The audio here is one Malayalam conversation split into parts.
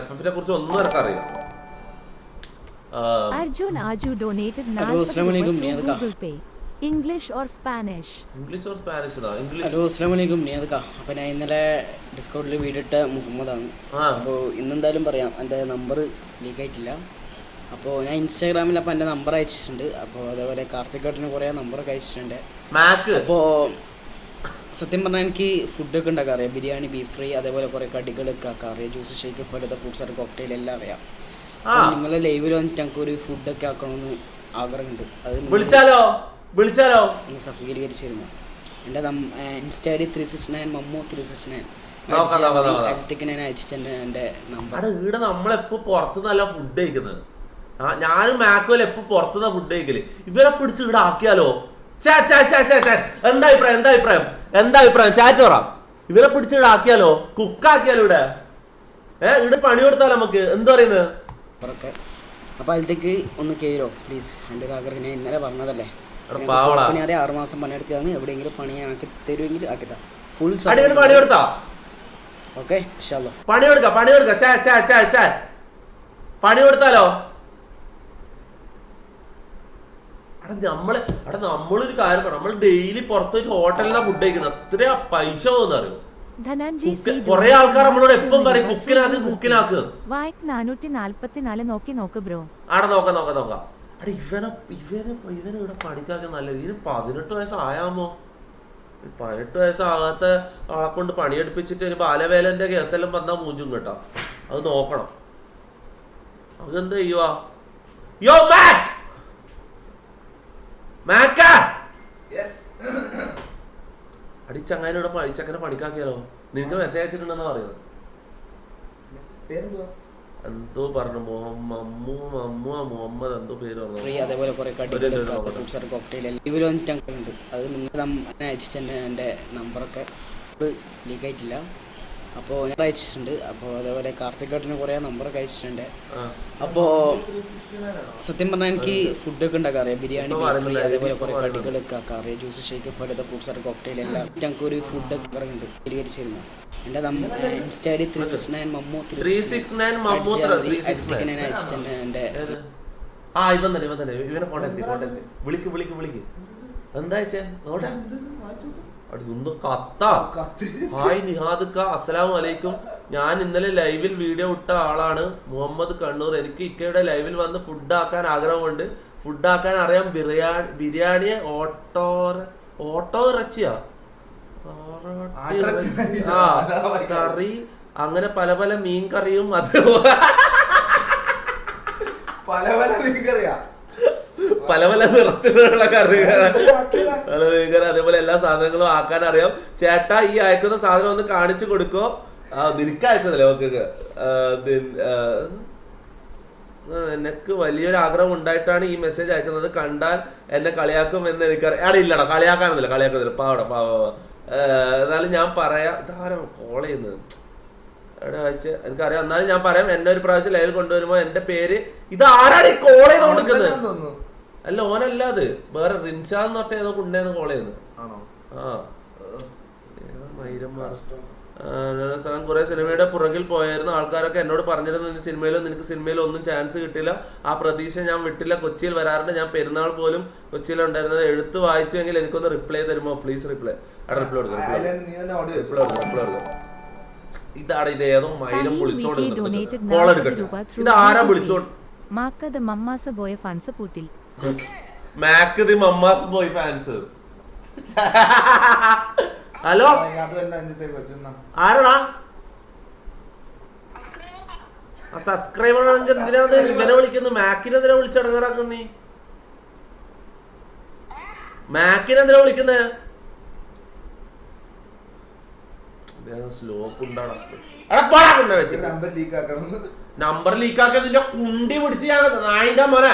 FF-നെ കുറിച്ച് ഒന്നും എനിക്കറിയില്ല. Arjun Aju donated Google Pay. English or Spanish? English or Spanish? Hello അസ്സലാമലൈക്കും നിയാദക്ക. അപ്പോൾ ഞാൻ ഇന്നലെ ഡിസ്കൗണ്ടിൽ വീഡിയോ ഇട്ട മുഹമ്മദാണ്. അപ്പോൾ ഇന്നെന്തായാലും പറയാം, എൻ്റെ നമ്പർ ലീക്ക് ആയിട്ടില്ല. അപ്പോൾ ഞാൻ ഇൻസ്റ്റാഗ്രാമിൽ അപ്പോൾ എൻ്റെ നമ്പർ അയച്ചിട്ടുണ്ട്. അപ്പോൾ അതേപോലെ കാർത്തികേട്ടന് കുറേ നമ്പറൊക്കെ അയച്ചിട്ടുണ്ട്. അപ്പോൾ സത്യം പറഞ്ഞാൽ എനിക്ക് ഫുഡൊക്കെ ഉണ്ടാക്കാൻ അറിയാം. ബിരിയാണി, ബീഫ് ഫ്രൈ, അതേപോലെ കുറേ കടികളൊക്കെ ആക്കാൻ അറിയാം. ജ്യൂസ്, ഷേക്ക്, ഫലത, ഫ്രൂട്ട്സ് ആൻഡ് കോക്ടെയിൽ എല്ലാം അറിയാം. നിങ്ങളെ ലൈവിൽ വന്നിട്ട് ഞങ്ങൾക്ക് ഒരു ഫുഡൊക്കെ ആക്കണമെന്ന് ആഗ്രഹമുണ്ട്. അത് വിളിച്ചാലോ നിങ്ങൾ സഫീകരിച്ചിരുന്നു. എൻ്റെ ഇൻസ്റ്റാ ഐ ഡി 369 മമ്മു 369 ഞാൻ അയച്ചിട്ടുണ്ട് എൻ്റെ നമ്പർ. ഇവിടെ നമ്മളെപ്പോ പുറത്തുനിന്നല്ല ഫുഡ് കഴിക്കുന്നത്. ഞാനും മാക്കുവൽ എപ്പോ പുറത്തുനിന്നാ ഫുഡ് കഴിക്കല്. ഇവരെ പിടിച്ച് ഇവിടെ ആക്കിയാലോ? എന്താ അഭിപ്രായം ചാറ്റ് പറ. ഇവരെ പിടിച്ച് ഇവിടെ ആക്കിയാലോ? കുക്കാക്കിയാലോ? ഇവിടെ പണി കൊടുത്താലോ നമുക്ക്? എന്താ പറയുന്നത്? അപ്പൊ അതിലേക്ക് ഒന്ന് കയറോ പ്ലീസ്. എൻ്റെ ഒരു ആഗ്രഹം ഞാൻ ഇന്നലെ പറഞ്ഞതല്ലേ, 6 മാസം പണിയെടുത്തതാണ്. എവിടെയെങ്കിലും പണി ഞങ്ങൾക്ക് തരുമെങ്കിൽ ആക്കിത്താ. ഫുൾ ഓക്കെ പണി കൊടുത്താലോ? നമ്മളൊരു കാര്യം പറയാം, നമ്മൾ ഡെയിലി പുറത്തൊരു ഹോട്ടലിലാണ് ഫുഡ് കഴിക്കുന്നത്. അത്രയാ പൈസ പോകുന്ന അറിയോ? കൊറേ ആൾക്കാർ നമ്മളോട് എപ്പം പറയും കുക്കിനാക്ക്. ആടെ നോക്കാം. ഇവനെ ഇവിടെ പണിക്കാക്കാൻ നല്ലത്. ഇതിന് 18 വയസ്സായാമോ? 18 വയസ്സാകാത്ത ആളെ കൊണ്ട് പണിയെടുപ്പിച്ചിട്ട് ഒരു ബാലവേലന്റെ കേസെല്ലാം വന്നാൽ മൂഞ്ചും കേട്ടോ. അത് നോക്കണം. അതെന്താ ചെയ്യുവാ? യോ അടിച്ചങ്ങനെ പഴിച്ചങ്ങനെ പണിക്കാക്കിയാലോ? നിനക്ക് മെസ്സേജ് അയച്ചിട്ടുണ്ടെന്നാ പറയുന്നത്. എന്തോ പറഞ്ഞു, മുഹമ്മദ് എന്തോ പേര് പറഞ്ഞു. അതേപോലെ കുറെ കോക്ടെയിൽ ഉണ്ട്. അത് നിങ്ങൾ അയച്ചിട്ടുണ്ട്. എൻ്റെ നമ്പറൊക്കെ ലീക്ക് ആയിട്ടില്ല. അപ്പോൾ ഞാൻ അയച്ചിട്ടുണ്ട്. അപ്പോൾ അതേപോലെ കാർത്തികേട്ടന് കുറേ നമ്പറൊക്കെ അയച്ചിട്ടുണ്ട്. അപ്പോൾ സത്യം പറഞ്ഞാൽ എനിക്ക് ഫുഡൊക്കെ ഉണ്ടാക്കാൻ അറിയാം. ബിരിയാണി, അതേപോലെ കുറേ കടികളൊക്കെ ആക്കാൻ അറിയാം. ജ്യൂസ്, ഷേക്ക്, ഫലത, ഫ്രൂട്ട്സ് ആൻഡ് കോക്ടെയിൽ എല്ലാം ഞങ്ങൾക്ക് ഒരു ഫുഡൊക്കെ പറയുന്നുണ്ട്. പരിഹരിച്ചിരുന്നു. എൻ്റെ ഇൻസ്റ്റാ ഐ ഡി 369 മമ്മു 369 ഞാൻ അയച്ചിട്ടുണ്ട്. എൻ്റെ ഇവനെ കോണ്ടാക്ട് വിളിക്ക്. എന്താ അയച്ചേ? ഹായ് നിഹാദുക്ക, അസ്സലാമു അലൈക്കും. ഞാൻ ഇന്നലെ ലൈവിൽ വീഡിയോ ഇട്ട ആളാണ്, മുഹമ്മദ് കണ്ണൂർ. എനിക്ക് ഇക്കയുടെ ലൈവിൽ വന്ന് ഫുഡ് ആക്കാൻ ആഗ്രഹമുണ്ട്. ഫുഡ് ആക്കാൻ അറിയാം. ബിരിയാണി, ഓട്ടോ ഇറച്ചിയാ, കറി, അങ്ങനെ പല പല മീൻ കറിയും, അത് പല പല നിറത്തിലുള്ള കറികൾ, പല മീൻകറി, അതേപോലെ എല്ലാ സാധനങ്ങളും ആക്കാൻ അറിയാം. ചേട്ടാ, ഈ അയക്കുന്ന സാധനം ഒന്ന് കാണിച്ചു കൊടുക്കോ? നിനക്ക് അയച്ചതല്ലേ? ഓക്കെ. എനക്ക് വലിയൊരു ആഗ്രഹം ഉണ്ടായിട്ടാണ് ഈ മെസ്സേജ് അയക്കുന്നത്. കണ്ടാൽ എന്നെ കളിയാക്കും എന്ന് എനിക്കറിയാം. ഇല്ലടാ, കളിയാക്കുന്നില്ല. പാവ. എന്നാലും ഞാൻ പറയാം. ഇതാരാ കോൾ ചെയ്യുന്നത്? എവിടെ അയച്ച എനിക്കറിയാം. എന്നാലും ഞാൻ പറയാം. എന്നെ ഒരു പ്രാവശ്യം ലൈവിൽ കൊണ്ടുവരുമ്പോ എന്റെ പേര് ഇത് ആരാണ് ഈ കോൾ ചെയ്ത് കൊടുക്കുന്നത്? അല്ല, ഓനല്ല, അത് വേറെ റിൻഷാദ് എന്ന് പറഞ്ഞ ഏതോ കുണ്ടേന്ന് കോൾ ചെയ്യുന്നത്. കുറെ സിനിമയുടെ പുറകിൽ പോയായിരുന്നു. ആൾക്കാരൊക്കെ എന്നോട് പറഞ്ഞിരുന്നു നിനക്ക് സിനിമയിലോ ഒന്നും ചാൻസ് കിട്ടില്ല. ആ പ്രതീക്ഷ ഞാൻ വിട്ടില്ല. കൊച്ചിയിൽ വരാറുണ്ട്. ഞാൻ പെരുന്നാൾ പോലും കൊച്ചിയിലുണ്ടായിരുന്നത്. എഴുത്ത് വായിച്ചെങ്കിൽ എനിക്കൊന്ന് റിപ്ലൈ തരുമോ പ്ലീസ്? റിപ്ലൈ കൊടുക്കാം. ഇതാണ് ഇത്. ഏതോ മൈലം വിളിച്ചോണ്ട് കോൾ എടുക്കട്ടെ. ഇത് ആരാ വിളിച്ചോണ്ട്? Mac the mamma's boy fans. Hello, ആരാടാ? സബ്സ്ക്രൈബർ ആണെങ്കിൽ എന്തിനാ ഇവനെ വിളിക്കുന്നത്? മാക്കിനെന്തിനാ വിളിച്ചടങ്ങാറാക്കുന്നേ? മാക്കിനെന്തിനാ വിളിക്കുന്നേ? സ്ലോപ്പ് ഉണ്ടാടാ. നമ്പർ ലീക്ക് ആക്കിയതിന്റെ കുണ്ടി പിടിച്ച് ഞാൻ നായിന്റെ മോനെ.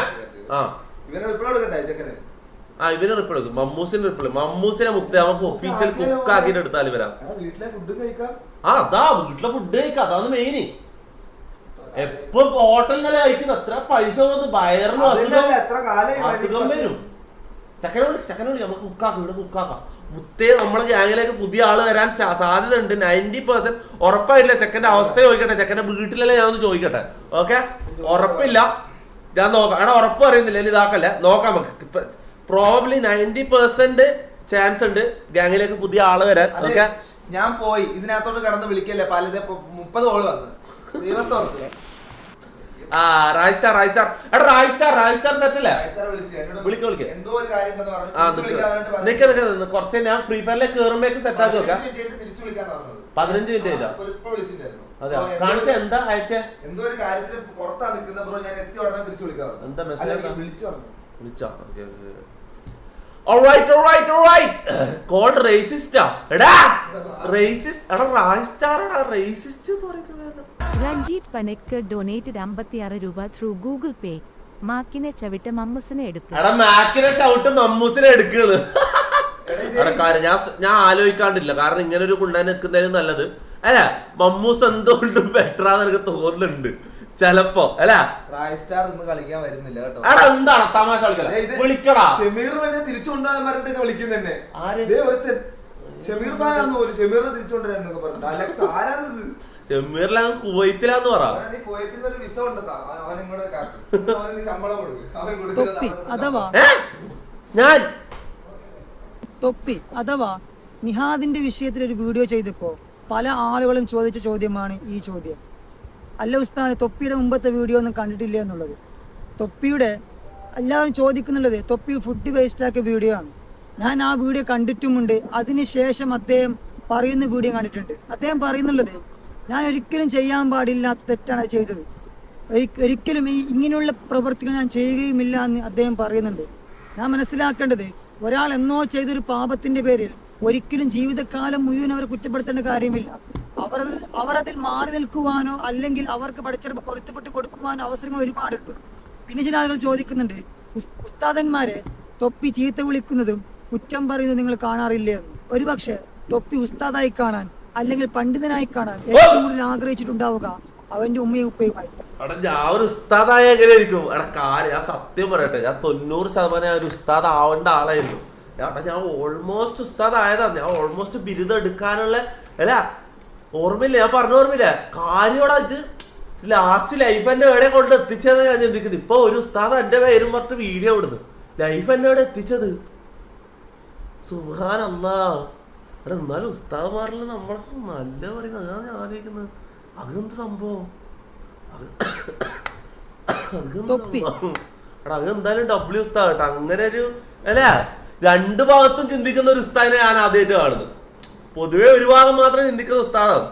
ഇവന് റിപ്ലൈ കൊടുക്കും. മമ്മൂസിനെ മുക്തി നമുക്ക് ഒഫീഷ്യൽ കുക്ക് ആക്കിട്ട് എടുത്താൽ വരാം. അതാ വീട്ടിലെ ഫുഡ് കഴിക്കാം. അതാണ് മെയിന്. എപ്പൊ ഹോട്ടലിനല്ല കഴിക്കുന്നത്. അത്ര പൈസ വന്ന് വയറിനും അസുഖം വരും. ചക്കനെ വിളി നമുക്ക് കുക്കാക്കാം. ഇവിടെ കുക്കാക്കാം. മുത്തേ നമ്മളെ ഗ്യാങ്ങിലേക്ക് പുതിയ ആള് വരാൻ സാധ്യത ഉണ്ട്. 90% ഉറപ്പായില്ല. ചെക്കന്റെ അവസ്ഥ ചോദിക്കട്ടെ, ചെക്കന്റെ വീട്ടിലല്ലേ ഞാൻ ഒന്ന് ചോദിക്കട്ടെ. ഓക്കെ, ഉറപ്പില്ല, ഞാൻ നോക്കാം. എടാ ഉറപ്പ് പറയുന്നില്ല, ഇതാക്കല്ലേ, നോക്കാം നമുക്ക്. ഇപ്പൊ പ്രോബബ്ലി 90% ചാൻസ് ഉണ്ട് ഗ്യാങ്ങിലേക്ക് പുതിയ ആള് വരാൻ. ഓക്കെ, ഞാൻ പോയി ഇതിനകത്തോട്ട് കടന്ന് വിളിക്കല്ലേ, പലത് 30 കോള് വന്ന് ദൈവത്തോർക്ക്. ആ റായ്സ്റ്റാർ സെറ്റല്ലേ, വിളിക്ക എന്തോ ഒരു കാര്യം ഉണ്ടെന്ന് പറഞ്ഞു. നിക്ക് കുറച്ച് ഞാൻ ഫ്രീ ഫയറിലേക്ക് കേറുമ്പോഴേക്ക് സെറ്റ് ആക്കി വെക്കാം. തിരിച്ചു വിളിക്കാന്ന് പറഞ്ഞത് 15 മിനിറ്റ് ചെയ്താ. ഇപ്പൊ വിളിച്ചിട്ടുണ്ടായിരുന്നു. അതെ, കാണിച്ച എന്താ അയച്ചേ? എന്തോ ഒരു കാര്യത്തിന് പുറത്താ നിൽക്കുന്ന ബ്രോ, ഞാൻ എത്തി ഉടനെ തിരിച്ചു വിളിക്കാം. എന്താ മെസ്സേജ് വിളിച്ചു പറഞ്ഞു. വിളിച്ചോ? കോൾഡ് റേസിസ്റ്റാ. എടാ റേസിസ്റ്റ്, എടാ റായ്സ്റ്റാർ, എടാ റേസിസ്റ്റ് എന്ന് പറയുന്നത്. രഞ്ജിത്ത് പനക്കർ ഡൊനേറ്റഡ് 56 രൂപ ത്രൂ ഗൂഗിൾ പേ. മാക്കിനെ ചവിട്ട് മമ്മൂസിനെ എടുക്കുക. എടാ മാക്കിനെ ചവിട്ട് മമ്മൂസിനെ എടുക്കുന്നത്. ഞാൻ ആലോചിക്കാണ്ടില്ല, കാരണം ഇങ്ങനെ ഒരു കുണ്ടാൻ നിൽക്കുന്നതിന് നല്ലത് അല്ല മമ്മൂസ് എന്തുകൊണ്ടും ബെറ്ററാന്ന് എനിക്ക് തോന്നുന്നുണ്ട് ചെലപ്പോ. അല്ല റായ്സ്റ്റാർ ഇന്ന് കളിക്കാൻ വരുന്നില്ല കേട്ടോ. എടാ എന്താണ് തമാശ വിളിക്കടാ. ഷമീർ തന്നെ തിരിച്ചു കൊണ്ടുവരാൻ പറഞ്ഞിട്ട് വിളിക്കുന്നതന്നെ. ആര്? ഷമീർ ഫാനാന്ന് പോലും. ഷമീറിനെ തിരിച്ചു കൊണ്ടുവരാന്നൊക്കെ പറഞ്ഞു. അലക്സ് ആരാന്നത്? ഷമീറിലാ കുവൈത്തിലാന്ന് പറ. കുവൈത്തിൽ ഒരു വിസ ഉണ്ടെന്നാ അവൻ ഇങ്ങോട്ട് ശമ്പളം കൊടുക്കും. അഥവാ ഞാൻ തൊപ്പി അഥവാ നിഹാദിന്റെ വിഷയത്തിൽ ഒരു വീഡിയോ ചെയ്തപ്പോ പല ആളുകളും ചോദിച്ച ചോദ്യമാണ് ഈ ചോദ്യം. അല്ല ഉസ്താദ്, തൊപ്പിയുടെ മുമ്പത്തെ വീഡിയോ ഒന്നും കണ്ടിട്ടില്ല എന്നുള്ളത്. തൊപ്പിയുടെ എല്ലാവരും ചോദിക്കുന്നുള്ളത് തൊപ്പി ഫുഡ് വേസ്റ്റ് ആക്കിയ വീഡിയോ ആണ്. ഞാൻ ആ വീഡിയോ കണ്ടിട്ടുമുണ്ട്. അതിനുശേഷം അദ്ദേഹം പറയുന്ന വീഡിയോ കണ്ടിട്ടുണ്ട്. അദ്ദേഹം പറയുന്നുള്ളത് ഞാൻ ഒരിക്കലും ചെയ്യാൻ പാടില്ലാത്ത തെറ്റാണ് ചെയ്തത്, ഒരിക്കലും ഇങ്ങനെയുള്ള പ്രവൃത്തികൾ ഞാൻ ചെയ്യുകയുമില്ല എന്ന് അദ്ദേഹം പറയുന്നുണ്ട്. ഞാൻ മനസ്സിലാക്കേണ്ടത്, ഒരാൾ എന്നോ ചെയ്തൊരു പാപത്തിന്റെ പേരിൽ ഒരിക്കലും ജീവിതകാലം മുഴുവൻ അവരെ കുറ്റപ്പെടുത്തേണ്ട കാര്യമില്ല. അവർ അതിൽ മാറി നിൽക്കുവാനോ അല്ലെങ്കിൽ അവർക്ക് പഠിച്ചവർക്ക് പൊരുത്തപ്പെട്ട് കൊടുക്കുവാനോ അവസരങ്ങൾ ഒരുപാടുണ്ട്. പിന്നെ ചില ആളുകൾ ചോദിക്കുന്നുണ്ട്, ഉസ്താദന്മാരെ തൊപ്പി ചീത്ത വിളിക്കുന്നതും കുറ്റം പറയുന്നതും നിങ്ങൾ കാണാറില്ലേ എന്ന്. ഒരുപക്ഷെ തൊപ്പി ഉസ്താദായി കാണാൻ അല്ലെങ്കിൽ പണ്ഡിതനായി കാണാൻ ഏറ്റവും കൂടുതൽ ആഗ്രഹിച്ചിട്ടുണ്ടാവുക അവന്റെ ഉമ്മയും ഉപ്പയുമായി. എടാ ഞാൻ ഒരു ഉസ്താദായ എങ്ങനെയായിരിക്കും? എടാ ഞാൻ സത്യം പറയട്ടെ, ഞാൻ 90% ഒരു ഉസ്താദ് ആവേണ്ട ആളായിരുന്നു. എടാ ഞാൻ ഓൾമോസ്റ്റ് ഉസ്താദ് ആയതാ. ഞാൻ ഓൾമോസ്റ്റ് ബിരുദം എടുക്കാനുള്ള അല്ല ഓർമ്മയില്ല, ഞാൻ പറഞ്ഞ ഓർമ്മയില്ല കാര്യോടാ. ഇത് ലാസ്റ്റ് ലൈഫ് എന്നെ എവിടെ കൊണ്ട് എത്തിച്ചത് ഞാൻ ചിന്തിക്കുന്നത്. ഇപ്പൊ ഒരു ഉസ്താദ് എന്റെ പേരും പറഞ്ഞിട്ട് വീഡിയോ ഇടുന്നു. ലൈഫ് എന്നെ എവിടെ എത്തിച്ചത്? സുബ്ഹാനല്ലാ. എടാ എന്നാലും ഉസ്താദ്മാരിൽ നമ്മളൊക്കെ നല്ല പറയുന്നത്, അതാണ് ഞാൻ ആലോചിക്കുന്നത്. അതെന്ത് സംഭവം? എടാ അതെന്തായാലും ഡബ്ല്യു ഉസ്താദ് കേട്ടോ. അങ്ങനെ ഒരു അല്ല രണ്ടു ഭാഗത്തും ചിന്തിക്കുന്ന ഒരു ഉസ്താദിനെ ഞാൻ ആദ്യമായിട്ട് കാണുന്നത്. പൊതുവെ ഒരു ഭാഗം മാത്രം ചിന്തിക്കുന്ന ഉസ്താദാണ്.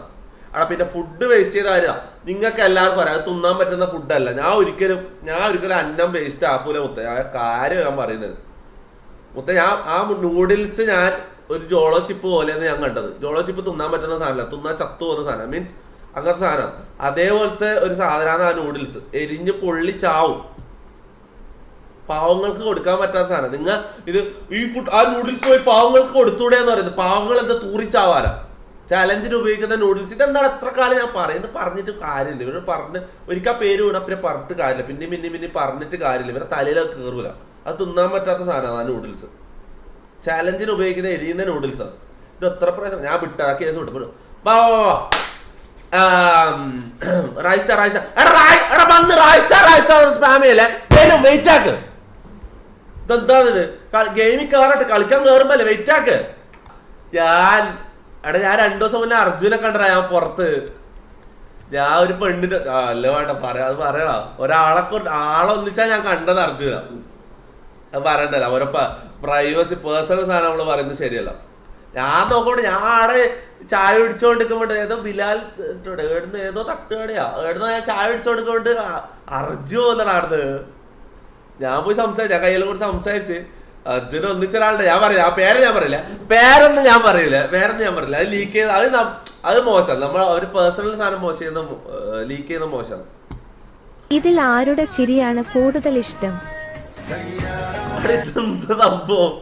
അവിടെ പിന്നെ ഫുഡ് വേസ്റ്റ് ചെയ്ത കാര്യമാണ്. നിങ്ങൾക്ക് എല്ലാവർക്കും അറിയാം, അത് തിന്നാൻ പറ്റുന്ന ഫുഡല്ല. ഞാൻ ഒരിക്കലും അന്നം വേസ്റ്റ് ആക്കൂല മുത്ത. ഞാൻ കാര്യം ഞാൻ പറയുന്നത് മുത്ത. ഞാൻ ആ നൂഡിൽസ് ഞാൻ ഒരു ജോളോ ചിപ്പ് പോലെയാണ് ഞാൻ കണ്ടത്. ജോളോ ചിപ്പ് തിന്നാൻ പറ്റുന്ന സാധനമല്ല, തിന്നാൻ ചത്തു പോകുന്ന സാധനം, മീൻസ് അങ്ങനത്തെ സാധനം. അതേപോലത്തെ ഒരു സാധനമാണ് ആ നൂഡിൽസ്. എരിഞ്ഞ് പൊള്ളി ചാവും. പാവങ്ങൾക്ക് കൊടുക്കാൻ പറ്റാത്ത സാധനം. നിങ്ങൾ ഈ ഫുഡ് ആ നൂഡിൽസ് പോയി പാവങ്ങൾക്ക് കൊടുത്തൂടെ എന്ന് പറയുന്നത്. പാവങ്ങൾ എന്താ തൂറിച്ചാവാനാ ചാലഞ്ചിന് ഉപയോഗിക്കുന്ന നൂഡിൽസ്. ഇതെന്താണ് എത്ര കാലം ഞാൻ പറയുന്നത്? പറഞ്ഞിട്ട് കാര്യമില്ല. ഇവര് പറഞ്ഞ് ഒരിക്കൽ പേര് വീണ പിന്നെ പറഞ്ഞിട്ട് കാര്യമില്ല. പിന്നെ പറഞ്ഞിട്ട് കാര്യമില്ല. ഇവരെ തലയിലൊക്കെ കയറൂല. അത് തിന്നാൻ പറ്റാത്ത സാധനമാണ് ആ നൂഡിൽസ്. ചാലഞ്ചിന് ഉപയോഗിക്കുന്ന എരിയുന്ന നൂഡിൽസാണ്. ഇത് എത്ര പ്രാവശ്യം ഞാൻ വിട്ട കേസ് വിട്ടു. ഇതെന്താണിത്? ഗെയിമിൽ കയറട്ടെ, കളിക്കാൻ കയറുമ്പല്ലേ വെയിറ്റ് ആക്ക്. ഞാൻ 2 ദിവസം മുന്നേ അർജുനെ കണ്ടടാ. ഞാൻ പുറത്ത് ഞാൻ ഒരു പെണ്ണിന്റെ അല്ല വേണ്ട അത് പറയണ ആളെ ഒന്നിച്ചാ ഞാൻ കണ്ടത് അർജുന. അത് പറയണ്ടല്ലോ, ഓരോ പ്രൈവസി പേഴ്സണൽ സാധനം നമ്മള് പറയുന്നത് ശരിയല്ല. ഞാൻ നോക്കോട്ടെ, ഞാൻ ആടെ ചായ പിടിച്ചോണ്ടിരിക്കുമ്പോണ്ട് ഏതോ ബിലാൽ ഏടുന്ന് ഏതോ തട്ടുകടയാ ഏടുന്ന ഞാൻ ചായ പിടിച്ചോണ്ടിരിക്കുമ്പോണ്ട് അർജു വന്നടാർന്ന്. ഞാൻ പോയി സംസാരിച്ചു, ഞാൻ കയ്യിലും കൂടി സംസാരിച്ച് അർജുന ഒന്നിച്ചൊരാളുടെ ഞാൻ പറയാം. ആ പേരൊന്നും ഞാൻ പറയില്ല. അത് ലീക്ക് ചെയ്ത് അത് മോശം. നമ്മൾ ഒരു പേഴ്സണൽ സാധനം മോശം ചെയ്യുന്ന ലീക്ക് ചെയ്യുന്ന മോശം. ഇതിൽ ആരുടെ ചിരിയാണ് കൂടുതൽ ഇഷ്ടം? ഇതെന്ത് സംഭവം?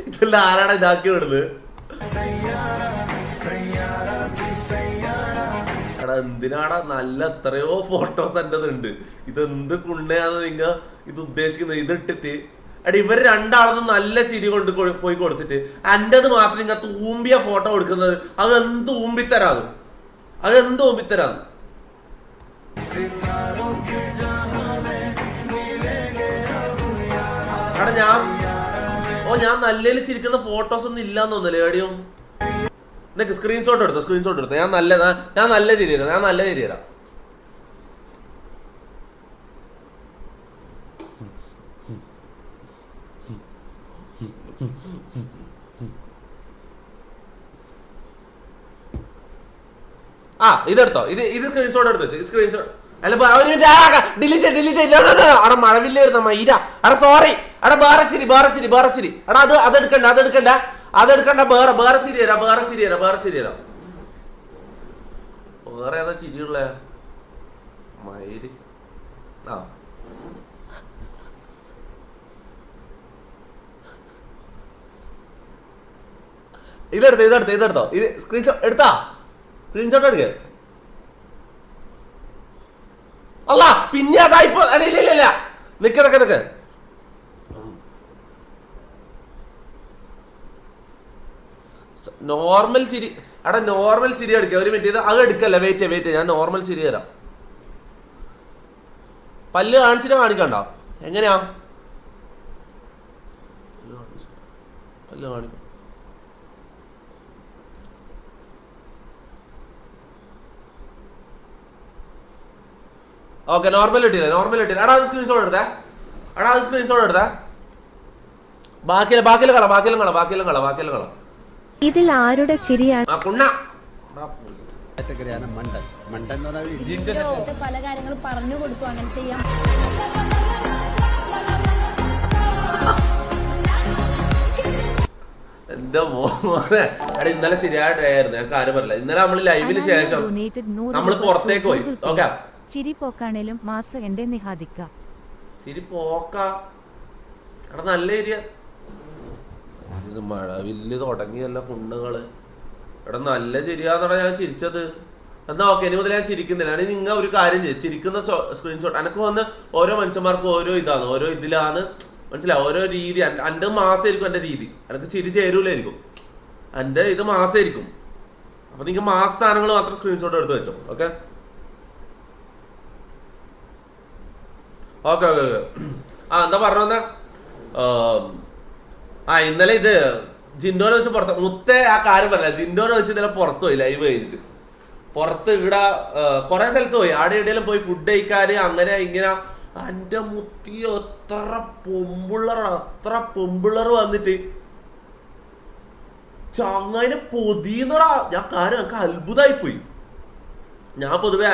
ഇതെല്ലാം ആരാണ് ഇതാക്കി വിടുന്നത്? എടാ എന്തിനാടാ? നല്ല എത്രയോ ഫോട്ടോസ് എൻ്റെ ഉണ്ട്. ഇതെന്ത് കുണ്ണയാന്ന് നിങ്ങൾ ഇത് ഉദ്ദേശിക്കുന്നത്? ഇതിട്ടിട്ട് എടാ ഇവർ രണ്ടാളൊന്നും നല്ല ചിരി കൊണ്ട് പോയി കൊടുത്തിട്ട് എന്റേത് മാത്രം ഇങ്ങനെ തൂമ്പിയ ഫോട്ടോ കൊടുക്കുന്നത് അതെന്ത് ഊമ്പിത്തരാന്ന് അതെന്ത് ഊമ്പിത്തരാന്ന്. എടാ ഞാൻ നല്ലതിൽ ചിരിക്കുന്ന ഫോട്ടോസ് ഒന്നും ഇല്ലാന്ന് തോന്നല്ലേ എവിടെയും. നിനക്ക് സ്ക്രീൻഷോട്ട് എടുത്തോ ഞാൻ നല്ല ചിരി തരാം. ആ ഇതെടുത്തോ, ഇത് സ്ക്രീൻഷോട്ട് എടുത്തു. സ്ക്രീൻഷോട്ട് അല്ല ഒരു മിനിറ്റ് ഡിലീറ്റ് അവിടെ മഴവില്ല വരുന്ന മൈര. എടാ സോറി, എടാ വേറെ ചിരി എടാ അതെടുക്കണ്ട വേറെ ചിരി തരാം. വേറെ ഏതാ ചിരിയുള്ള മയില്? ആ ഇതെടുത്തോ ഇത് സ്ക്രീൻഷോട്ട് എടുക്ക. അല്ല പിന്നെ അതായിപ്പോ ഇല്ല നിക്ക് നോർമൽ ചിരി. എടാ നോർമൽ ചിരി എടുക്കുക. ഒരു മിനിറ്റ്, അത് എടുക്കല്ല, വെയിറ്റ് ഞാൻ നോർമൽ ചിരി തരാം. പല്ല് കാണിക്കണ്ട. എങ്ങനെയാ പല്ല് കാണിക്കും? ഓക്കെ നോർമൽ ഇട്ടില്ല. എടാ അത് സ്ക്രീൻഷോട്ട് എടുത്തേ. ബാക്കിയെല്ലാം കള. ഇതിൽ ആരുടെ ചിരിയാണ്? പല കാര്യങ്ങളും പറഞ്ഞു കൊടുത്തു അങ്ങനെ ചെയ്യാം. എന്താ മോനെ, എടാ ഇന്നലെ ശരിയായ ഡേ ആയിരുന്നു. ഞാൻ കാര്യം പറയില്ല. ഇന്നലെ നമ്മള് ലൈവിന് ശേഷം നമ്മള് പുറത്തേക്ക് പോയി. ഓക്കെ ചിരി പോക്കാണേലും മാസം എന്റെ നിഹാദിക്ക ചിരി പോക്ക. എടാ നല്ല ഏരിയ. ഇത് മഴവില്ല് തുടങ്ങിയല്ല കുണ്ണുകള്. എടാ നല്ല ചിരിയാന്നടാ ഞാൻ ചിരിച്ചത്. എന്നാ ഓക്കെ, ഇനി മുതൽ ഞാൻ ചിരിക്കുന്നില്ല. അതായത് നിങ്ങൾ ഒരു കാര്യം ചെയ്യും, ചിരിക്കുന്ന സ്ക്രീൻഷോട്ട് എനിക്ക് വന്ന് ഓരോ മനുഷ്യന്മാർക്കും ഓരോ ഇതാണ്, ഓരോ ഇതിലാണ് മനസ്സിലാവും, ഓരോ രീതി. എൻ്റെ മാസമായിരിക്കും എൻ്റെ രീതി, എനിക്ക് ചിരി ചേരൂലായിരിക്കും. എൻ്റെ ഇത് മാസമായിരിക്കും. അപ്പൊ നിങ്ങൾ മാസ സാധനങ്ങൾ മാത്രം സ്ക്രീൻഷോട്ട് എടുത്ത് വെച്ചോ. ഓക്കെ ഓക്കെ ഓക്കെ ഓക്കെ ആ എന്താ പറഞ്ഞ ഇന്നലെ ഇത് ജിൻഡോനെ വെച്ച് പുറത്ത് മുത്തേ ആ കാര്യം പറഞ്ഞ ജിൻഡോനെ വെച്ച് ഇന്നലെ പുറത്ത് പോയി ലൈവ് കഴിഞ്ഞിട്ട്. പുറത്ത് ഇവിടെ കുറെ സ്ഥലത്ത് പോയി, ആടെ ഇടയിലും പോയി ഫുഡ് കഴിക്കാന് അങ്ങനെ ഇങ്ങനെ. എൻ്റെ മുത്തി എത്ര പൊമ്പിള്ളർ വന്നിട്ട് ചങ്ങായിനെ പൊതിയുന്നടാ. ഞാൻ കാര്യം എനിക്ക് അത്ഭുതമായിപ്പോയി. ഞാൻ പൊതുവെ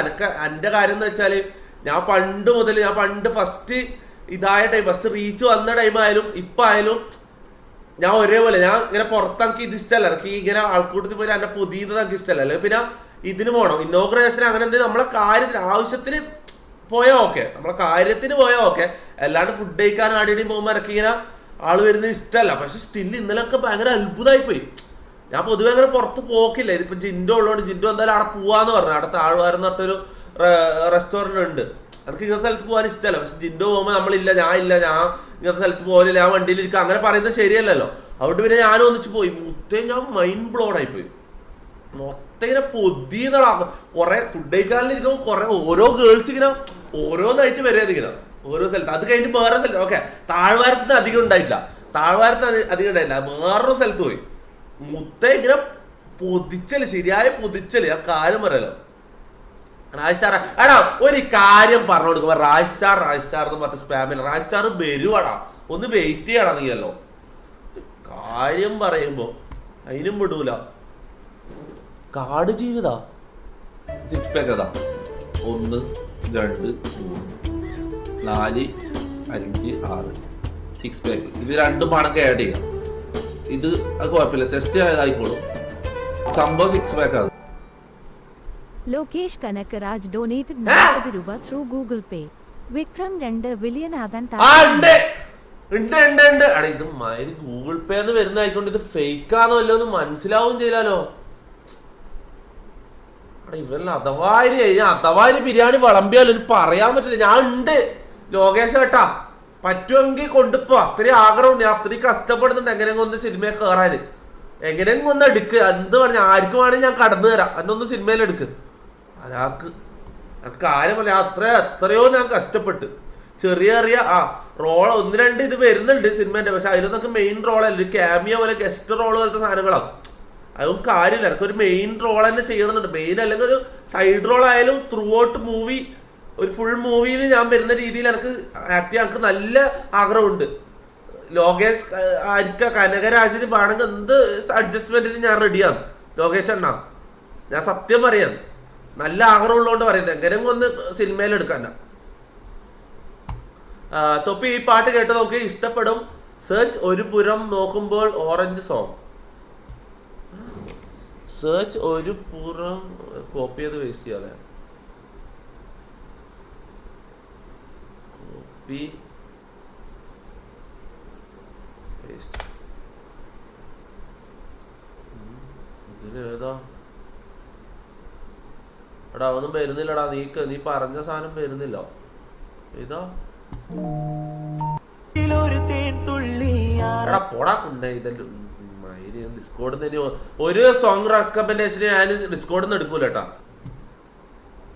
എൻ്റെ കാര്യം എന്ന് വെച്ചാല് ഞാൻ പണ്ട് ഫസ്റ്റ് ഇതായ ടൈം, ഫസ്റ്റ് റീച്ച് വന്ന ടൈം ആയാലും ഇപ്പം ആയാലും ഞാൻ ഒരേപോലെ ഞാൻ ഇങ്ങനെ പുറത്ത് എനിക്ക് ഇത് ഇഷ്ടമല്ല. എനിക്ക് ഇങ്ങനെ ആൾക്കൂട്ടത്തിൽ പോയി എന്നെ പൊതിയുന്നത് എനിക്ക് ഇഷ്ടമല്ല. അല്ലെങ്കിൽ പിന്നെ ഇതിന് പോകണം ഇന്നോഗ്രേഷൻ അങ്ങനെ എന്തെങ്കിലും നമ്മളെ കാര്യത്തിന് ആവശ്യത്തിന് പോയാൽ ഓക്കെ, നമ്മളെ കാര്യത്തിന് പോയാൽ ഓക്കെ. അല്ലാണ്ട് ഫുഡ് കഴിക്കാൻ ആടിയും പോകുമ്പോൾ എനിക്ക് ഇങ്ങനെ ആള് വരുന്നത് ഇഷ്ടമല്ല. പക്ഷെ സ്റ്റിൽ ഇന്നലെയൊക്കെ ഭയങ്കര അത്ഭുതമായി പോയി. ഞാൻ പൊതുവെ അങ്ങനെ പുറത്ത് പോക്കില്ല. ഇതിപ്പോൾ ജിൻഡോ ഉള്ളതുകൊണ്ട് ജിൻഡോ എന്തായാലും അവിടെ പോവാന്ന് പറഞ്ഞു. അവിടെ താഴ്വാരെന്ന് പറഞ്ഞൊരു റെസ്റ്റോറൻറ്റ് ഉണ്ട്. എനിക്ക് ഇങ്ങനത്തെ സ്ഥലത്ത് പോകാൻ ഇഷ്ടമല്ല. പക്ഷെ ജിൻഡോ പോകുമ്പോൾ ഞാൻ ഇങ്ങനത്തെ സ്ഥലത്ത് പോകില്ല, ഞാൻ വണ്ടിയിലിരിക്കുക അങ്ങനെ പറയുന്നത് ശരിയല്ലല്ലോ. അതുകൊണ്ട് പിന്നെ ഞാനും ഒന്നിച്ച് പോയി. മൊത്തം ഞാൻ മൈൻഡ് ബ്ലോൺ ആയിപ്പോയി. മൊത്തം ഇങ്ങനെ പൊതിയുന്നതാ. കുറെ ഫുഡ് കഴിക്കാനിരിക്കുമ്പോൾ കുറെ ഓരോ ഗേൾസ് ഇങ്ങനെ ഓരോന്നായിട്ട് വരികയാണ് ഇങ്ങനെ ഓരോ സ്ഥലത്ത്. അത് കഴിഞ്ഞിട്ട് വേറെ സ്ഥലത്ത് ഓക്കെ താഴ്വാരത്തിന് അധികം ഉണ്ടായിട്ടില്ല, വേറൊരു സ്ഥലത്ത് പോയി. മുത്ത ഇങ്ങനെ പൊതിച്ചല്, ശരിയായ പൊതിച്ചല്. ആ കാര്യം പറയാലോ. റായ്സ്റ്റാർ എടാ ഒരു കാര്യം പറഞ്ഞു കൊടുക്കുമ്പോ റായ്സ്റ്റാർ എന്ന് പറഞ്ഞ സ്പാമില്ല. റായ്സ്റ്റാർ വരുവാടാ, ഒന്ന് വെയിറ്റ് ചെയ്യണം നീയല്ലോ. കാര്യം പറയുമ്പോ അതിനും വിടൂല. കാട് ജീവിതാ 6 പാക്ക് അതാ 1 2 3 4 5 6 6 പാക്ക്. ഇത് 2 മടങ്ങ് ആഡ് ചെയ്യാം. ഇത് അത് കുഴപ്പമില്ല, ടെസ്റ്റ് ആയിക്കോളും. സംഭവം 6 പാക്ക് ആണ്. ലോകേഷ് കനകരാജ് ഡൊനേറ്റഡ് 40 രൂപ ത്രൂ ഗൂഗിൾ പേ. വിക്രം 2 ബില്യൺ ആകാൻ ഇത് ഗൂഗിൾ പേ എന്ന് വരുന്നതായിക്കൊണ്ട് ഇത് ഫേക്കാന്നോ അല്ലോ എന്ന് മനസ്സിലാവും ചെയ്താലോ. ഇവരെല്ലാം അഥവാരി ബിരിയാണി വിളമ്പിയാലോ പറയാൻ പറ്റില്ല. ഞാൻ ഉണ്ട് ലോകേഷ് കേട്ടാ, പറ്റുമെങ്കിൽ കൊണ്ടുപോ. അത്രയും ആഗ്രഹമുണ്ട്, ഞാൻ അത്രയും കഷ്ടപ്പെടുന്നുണ്ട് എങ്ങനെയെങ്കിലും ഒന്ന് സിനിമയിൽ കയറാൻ, എങ്ങനെയെങ്കിലും ഒന്ന് എടുക്ക്. എന്ത് പറഞ്ഞ ആർക്കും വേണമെങ്കിൽ ഞാൻ കടന്നു തരാം, എന്നൊന്ന് സിനിമയിൽ എടുക്ക്. അയാൾക്ക് കാര്യമല്ല, എത്രയോ ഞാൻ കഷ്ടപ്പെട്ട് ചെറിയ റോൾ 1-2 ഇത് വരുന്നുണ്ട് സിനിമേന്റെ. പക്ഷെ അതിലൊന്നൊക്കെ മെയിൻ റോളല്ല, ഒരു ക്യാമിയോ പോലെ ഗസ്റ്റ് റോൾ പോലത്തെ സാധനങ്ങളാണ്. അതും കാര്യമില്ല, എനിക്ക് ഒരു മെയിൻ റോൾ തന്നെ ചെയ്യണമെന്നുണ്ട്. മെയിൻ അല്ലെങ്കിൽ ഒരു സൈഡ് റോൾ ആയാലും ത്രൂ ഔട്ട് മൂവി, ഒരു ഫുൾ മൂവിയിൽ ഞാൻ വരുന്ന രീതിയിൽ എനിക്ക് ആക്ട് ചെയ്യാൻ എനിക്ക് നല്ല ആഗ്രഹമുണ്ട്. ലോകേഷ് കനകരാജിന് വേണമെങ്കിൽ എന്ത് അഡ്ജസ്റ്റ്മെന്റിന് ഞാൻ റെഡിയാണ്. ലോകേഷ് അണ്ണ, ഞാൻ സത്യം പറയാം, നല്ല ആഗ്രഹമുള്ളതുകൊണ്ട് പറയുന്നത്, എങ്ങനെയെങ്കിലും ഒന്ന് സിനിമയിലെടുക്കാൻ. തൊപ്പി ഈ പാട്ട് കേട്ട് നോക്കി, ഇഷ്ടപ്പെടും. സെർച്ച് ഒരു പുരം നോക്കുമ്പോൾ ഓറഞ്ച് സോങ്. സെർച്ച് ഒരു പുറം കോപ്പി ചെയ്ത് വേസ്റ്റ് ചെയ്യാല്ലേ? Copy paste. ഇതിലേതാ എടാ? ഒന്നും വരുന്നില്ലടാ. നീ പറഞ്ഞ സാധനം വരുന്നില്ല. ഇതാ എടാ പോടാ കുണ്ടേ. ഇതെല്ലാം ഡിസ്കോഡിൽ നിന്ന് ഒരു സോങ് റെക്കമെൻഡേഷന് ഞാൻ ഡിസ്കോഡിൽ നിന്ന് എടുക്കൂല കേട്ടാ.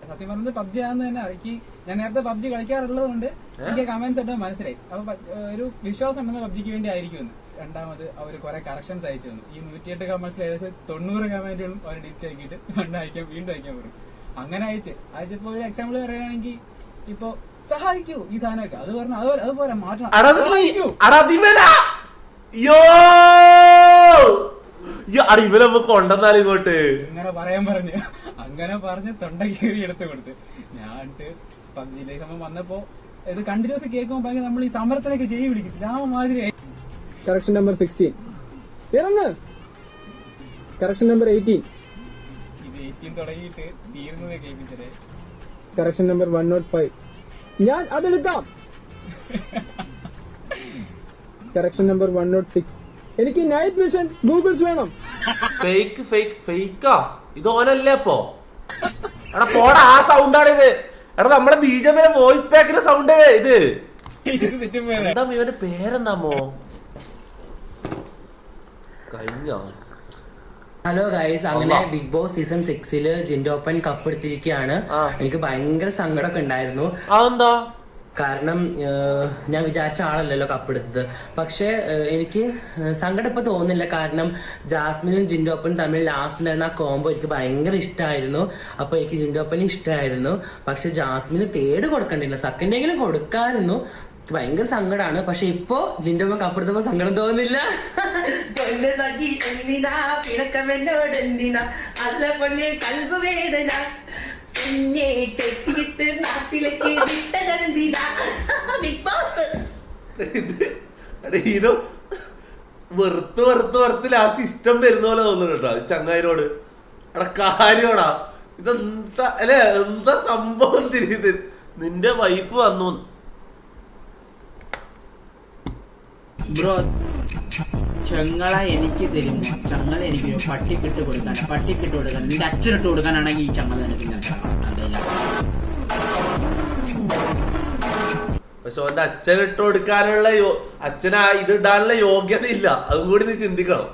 സത്യം പറഞ്ഞത് പബ്ജി ആണെന്ന് തന്നെ എനിക്ക്, ഞാൻ നേരത്തെ പബ്ജി കളിക്കാറുള്ളത് കൊണ്ട് എനിക്ക് കമന്റ്സ് ഒക്കെ മനസ്സിലായി. അപ്പൊ ഒരു വിശ്വാസം ഉണ്ടെന്ന് പബ്ജിക്ക് വേണ്ടി ആയിരിക്കും. രണ്ടാമത് അവർ കുറെ കറക്ഷൻസ് അയച്ചു തന്നു. ഈ 108 കമന്റ്സിൽ ഏകദേശം 90 കമന്റുകളും അവർ ഡിറ്റ് ആക്കിയിട്ട് വീണ്ടും അയക്കാൻ പറയും. അങ്ങനെ അയച്ചപ്പോ ഒരു എക്സാമ്പിൾ പറയുകയാണെങ്കിൽ, ഇപ്പൊ സഹായിക്കൂ ഈ സാധനമൊക്കെ, അത് പറഞ്ഞു അതുപോലെ മാറ്റണം. കൊണ്ടെന്നാലും ഇങ്ങോട്ട് ഇങ്ങനെ അങ്ങനെ പറഞ്ഞ് തൊണ്ട കീറി എടുത്ത് കൊടുത്ത്. ഞാൻ പബ്ജിയിലേക്ക് നമ്മൾ വന്നപ്പോ ഇത് കണ്ടിന്യൂസ് കേൾക്കുമ്പോ നമ്മൾ ഈ സമരത്തിനൊക്കെ ചെയ്യും പിടിക്കും രാമമാതിരി. കറക്ഷൻ നമ്പർ 16 കറക്ഷൻ നമ്പർ 18 ഇത് 18 തുടങ്ങിയിട്ട് തീർന്നത് കേൾപ്പിച്ചത്. കറക്ഷൻ നമ്പർ 105 ഞാൻ അതെടുക്കാം. കറക്ഷൻ നമ്പർ 106 എനിക്ക് നൈറ്റ് വിഷൻ ഗൂഗിൾസ് വേണം. ഫേക്കാ ഇത് ഓനല്ലേ? അപ്പോ എടാ പോടാ, ആ സൗണ്ടാണ് ഇത്. എടാ നമ്മുടെ ബീജമിലെ വോയിസ് പാക്കിന്റെ സൗണ്ട് ഇത്. എന്താ ഇവന്റെ പേരെന്താമോ? കഴിഞ്ഞോ? ഹലോ ഗൈസ്, അങ്ങനെ ബിഗ് ബോസ് സീസൺ 6 ജിൻഡോപ്പൻ കപ്പ് എടുത്തിരിക്കുകയാണ്. എനിക്ക് ഭയങ്കര സങ്കടമൊക്കെ ഉണ്ടായിരുന്നു. അതെന്താ? കാരണം ഞാൻ വിചാരിച്ച ആളല്ലല്ലോ കപ്പെടുത്തത്. പക്ഷെ എനിക്ക് സങ്കടം ഇപ്പൊ തോന്നുന്നില്ല. കാരണം ജാസ്മിനും ജിൻഡോപ്പനും തമ്മിൽ ലാസ്റ്റിലായിരുന്ന ആ കോംബോ എനിക്ക് ഭയങ്കര ഇഷ്ടമായിരുന്നു. അപ്പൊ എനിക്ക് ജിൻഡോപ്പനും ഇഷ്ടമായിരുന്നു. പക്ഷെ ജാസ്മിന് തേട് കൊടുക്കണ്ടില്ല, സെക്കൻഡെങ്കിലും കൊടുക്കാമായിരുന്നു. ഭയങ്കര സങ്കടമാണ്. പക്ഷെ ഇപ്പോ ജിൻഡോപ്പൻ കപ്പെടുത്തപ്പോ സങ്കടം തോന്നുന്നില്ല. വെറുത്ത് ലാസ്റ്റ് ഇഷ്ടം വരുന്ന പോലെ തോന്നുന്നു കേട്ടോ ചങ്ങായിനോട്. എടാ കാര്യമാടാ, ഇതെന്താ അല്ലെ? എന്താ സംഭവം? തിരിയത് നിന്റെ വൈഫ് വന്നു ബ്രോ. ചങ്ങള എനിക്ക് തരുമോ? ചങ്ങല എനിക്ക് പട്ടിക്കിട്ട് കൊടുക്കാൻ നിന്റെ അച്ഛനിട്ട് കൊടുക്കാനാണെങ്കിൽ ഈ ചങ്ങല നിനക്ക് ഞാൻ അറിയില്ല. പക്ഷെ ഓന്റെ അച്ഛനിട്ട് കൊടുക്കാനുള്ള അച്ഛനാ ഇത് ഇടാനുള്ള യോഗ്യത ഇല്ല. അതും കൂടി നീ ചിന്തിക്കണം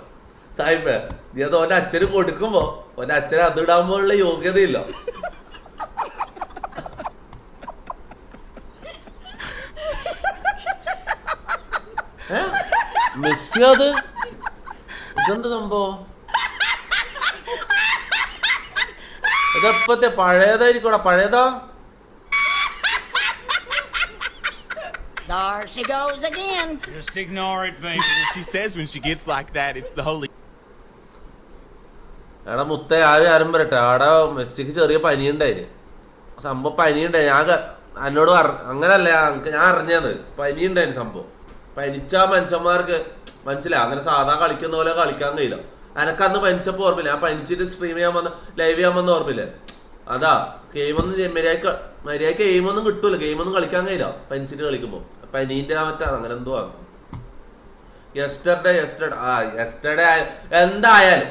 സാഹിബേ. നീ അത് ഓന്റെ അച്ഛന് കൊടുക്കുമ്പോ ഓന്റെ അച്ഛന് അത് ഇടാമ്പോഴുള്ള യോഗ്യത ഇല്ല. മെസ്സി അത് ഇതെന്താ സംഭവം? ഇതെപ്പത്തെ പഴയതായിരിക്കോടാ? പഴയതാ? There she goes again. Just ignore it, baby. She says when she gets like that, it's the holy. എടാ മുത്ത ആരും പറയട്ടെ. ആടെ മെസ്സിക്ക് ചെറിയ പനിയുണ്ടായിന്. സംഭവം പനിയുണ്ടായി. ഞാൻ എന്നോട് അങ്ങനല്ല, ഞാൻ അറിഞ്ഞത് പനിയുണ്ടായിരുന്നു സംഭവം. പനിച്ച മനുഷ്യന്മാർക്ക് മനസ്സിലായി. അങ്ങനെ സാധാ കളിക്കുന്ന പോലെ കളിക്കാൻ കഴിയില്ല. എനക്കന്ന് പനിച്ചപ്പോൾ ഓർമ്മില്ല. ഞാൻ പനിച്ചിട്ട് സ്ട്രീം ചെയ്യാൻ വന്ന ലൈവ് ചെയ്യാൻ വന്ന ഓർമ്മില്ലേ? അതാ ഗെയിമൊന്നും മര്യാദക്ക് ഗെയിമൊന്നും കിട്ടൂല. ഗെയിമൊന്നും കളിക്കാൻ കഴിയില്ല കളിച്ചിട്ട് കളിക്കുമ്പോൾ. പനീൻ്റെ മറ്റാണ് അങ്ങനെ എന്തോ ആണ്. യെസ്റ്റർഡേ എന്തായാലും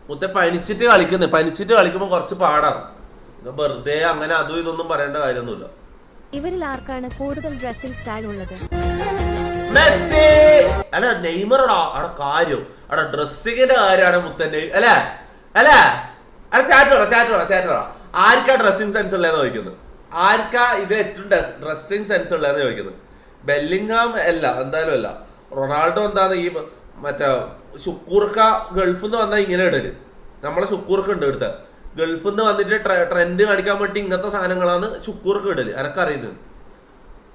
മുത്ത പനിച്ചിട്ട് കളിക്കുന്നത്. പനിച്ചിട്ട് കളിക്കുമ്പോൾ കുറച്ച് പാടാണ്. വെറുതെ അങ്ങനെ അതും ഇതൊന്നും പറയേണ്ട കാര്യമൊന്നുമില്ല. ഇവരിൽ ആർക്കാണ് കൂടുതൽ ഡ്രസ്സിംഗ് സ്റ്റൈൽ ഉള്ളത്? മെസ്സി അല്ല നെയ്മറടാ അവിടെ കാര്യം അവിടെ ഡ്രസ്സിങ്ങിന്റെ കാര്യമാണ് മുത്തന്റെ അല്ലേ അല്ലേ അവിടെ ചാറ്റ് പറ ആർക്കാ ഡ്രസ്സിങ് സെൻസ് ഉള്ളതെന്ന് ചോദിക്കുന്നത്, ആർക്കാ ഇത് ഏറ്റവും ഡ്രസ്സിങ് സെൻസ് ഉള്ളതെന്ന് ചോദിക്കുന്നത്. ബെല്ലിംഗാം അല്ല, എന്തായാലും അല്ല. റൊണാൾഡോ എന്താണ് ഈ മറ്റേ ഷുക്കൂർക്ക ഗൾഫിൽ നിന്ന് വന്നാൽ ഇങ്ങനെ ഇടല്. നമ്മളെ ഷുക്കൂർക്ക് ഉണ്ട് എടുത്ത ഗൾഫിൽ നിന്ന് വന്നിട്ട് ട്രെൻഡ് കാണിക്കാൻ വേണ്ടി ഇങ്ങനത്തെ സാധനങ്ങളാണ് ഷുക്കൂർക്ക് ഇടല്. എനക്കറിയുന്നത്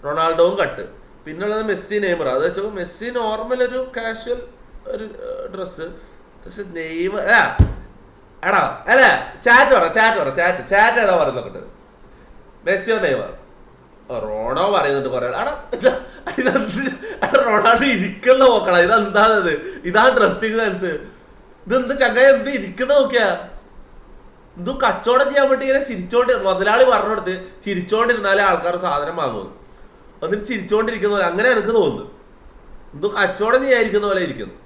റൊണാൾഡോവും കട്ട്. പിന്നുള്ളത് മെസ്സി നെയ്മർ. അത് വെച്ചാൽ മെസ്സി നോർമൽ ഒരു കാഷ്വൽ ഒരു ഡ്രസ്സ്. പക്ഷെ നെയ്മർ എടാ അല്ലേ ചാറ്റ് ഏതാ പറയുന്നൊക്കെ മെസ്സിയോ നെയ്മർ. റോണോ പറയുന്നുണ്ട് കുറെ. റൊണാൾഡോ ഇരിക്കുന്ന നോക്കണം. ഇതെന്താണത്? ഇതാ ഡ്രസ്സിങ് സെൻസ്. ഇതെന്ത് ചങ്ങായി എന്ത് ഇരിക്കുന്ന നോക്കിയാ? ഇതും കച്ചവടം ചെയ്യാൻ വേണ്ടി ഇങ്ങനെ ചിരിച്ചോണ്ട് മുതലാളി പറഞ്ഞു കൊടുത്ത് ചിരിച്ചോണ്ടിരുന്നാലേ ആൾക്കാർ സാധനം വാങ്ങുന്നു. എന്നിട്ട് ചിരിച്ചോണ്ടിരിക്കുന്ന പോലെ അങ്ങനെ എനിക്ക് തോന്നുന്നു. എന്തോ കച്ചവടം ചെയ്യാതിരിക്കുന്ന പോലെ ഇരിക്കുന്നു.